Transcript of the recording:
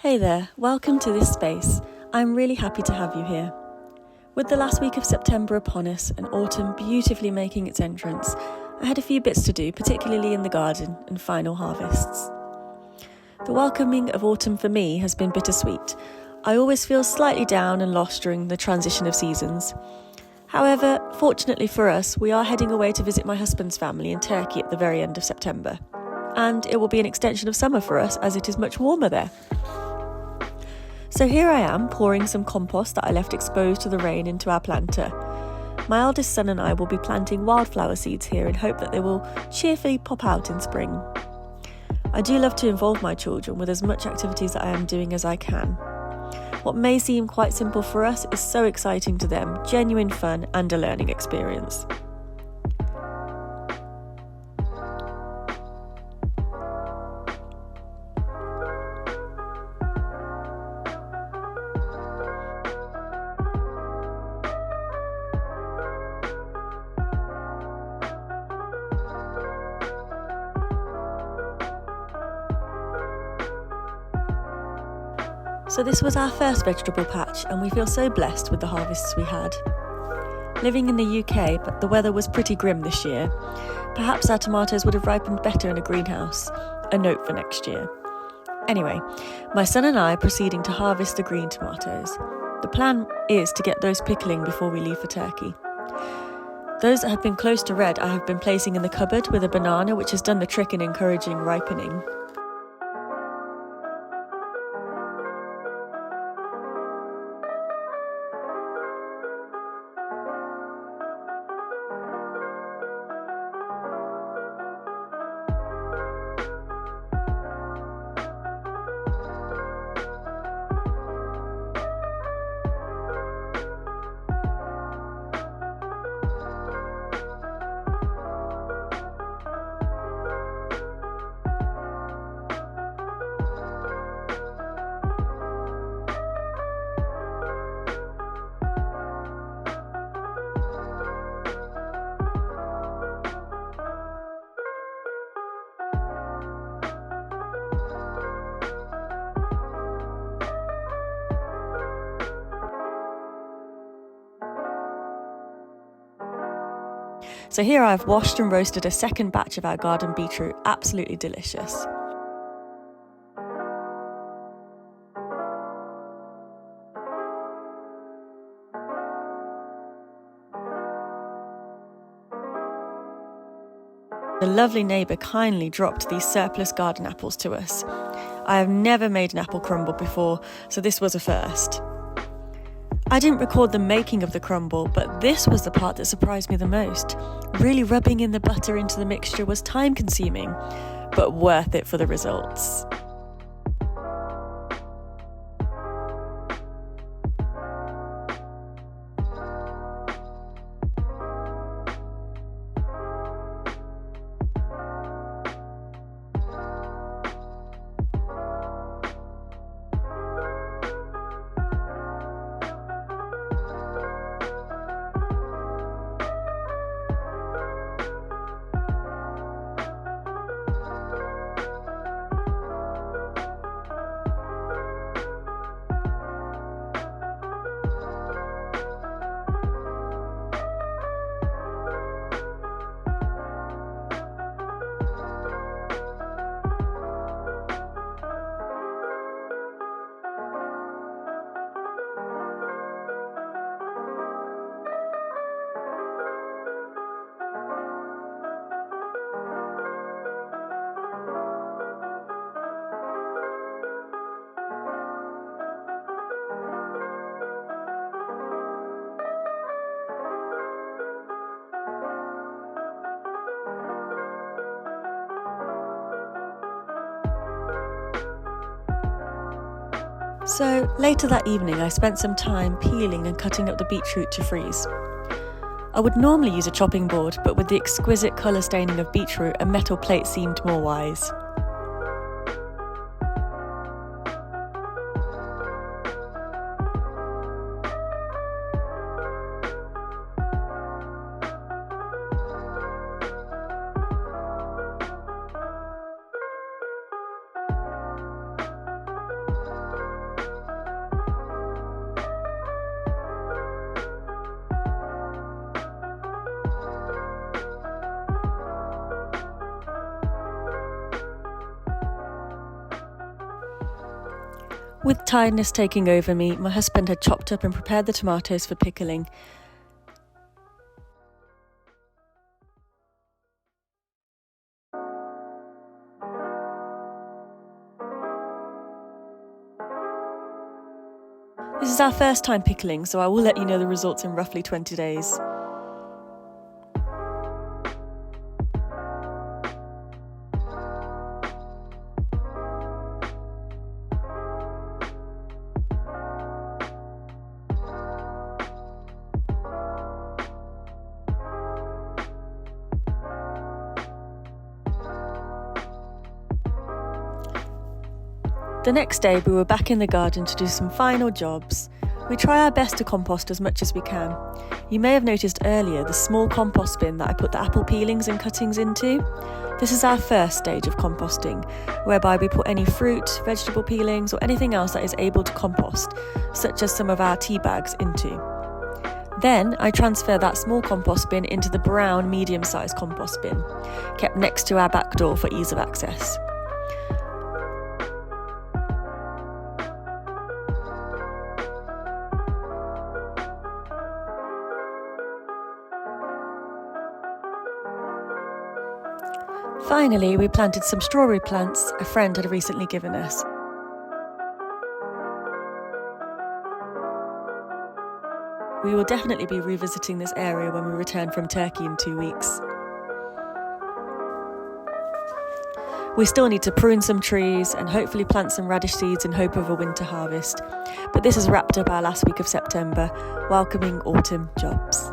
Hey there, welcome to this space. I'm really happy to have you here. With the last week of September upon us and autumn beautifully making its entrance, I had a few bits to do, particularly in the garden and final harvests. The welcoming of autumn for me has been bittersweet. I always feel slightly down and lost during the transition of seasons. However, fortunately for us, we are heading away to visit my husband's family in Turkey at the very end of September. And it will be an extension of summer for us as it is much warmer there. So here I am pouring some compost that I left exposed to the rain into our planter. My eldest son and I will be planting wildflower seeds here in hope that they will cheerfully pop out in spring. I do love to involve my children with as much activities that I am doing as I can. What may seem quite simple for us is so exciting to them, genuine fun and a learning experience. So this was our first vegetable patch and we feel so blessed with the harvests we had. Living in the UK, but the weather was pretty grim this year. Perhaps our tomatoes would have ripened better in a greenhouse. A note for next year. Anyway, my son and I are proceeding to harvest the green tomatoes. The plan is to get those pickling before we leave for Turkey. Those that have been close to red I have been placing in the cupboard with a banana which has done the trick in encouraging ripening. So here I've washed and roasted a second batch of our garden beetroot, absolutely delicious. The lovely neighbour kindly dropped these surplus garden apples to us. I have never made an apple crumble before, so this was a first. I didn't record the making of the crumble, but this was the part that surprised me the most. Really rubbing in the butter into the mixture was time-consuming, but worth it for the results. So later that evening I spent some time peeling and cutting up the beetroot to freeze. I would normally use a chopping board, but with the exquisite colour staining of beetroot, a metal plate seemed more wise. With tiredness taking over me, my husband had chopped up and prepared the tomatoes for pickling. This is our first time pickling, so I will let you know the results in roughly 20 days. The next day we were back in the garden to do some final jobs. We try our best to compost as much as we can. You may have noticed earlier the small compost bin that I put the apple peelings and cuttings into. This is our first stage of composting, whereby we put any fruit, vegetable peelings or anything else that is able to compost, such as some of our tea bags, into. Then I transfer that small compost bin into the brown medium-sized compost bin, kept next to our back door for ease of access. Finally, we planted some strawberry plants a friend had recently given us. We will definitely be revisiting this area when we return from Turkey in 2 weeks. We still need to prune some trees and hopefully plant some radish seeds in hope of a winter harvest. But this has wrapped up our last week of September, welcoming autumn jobs.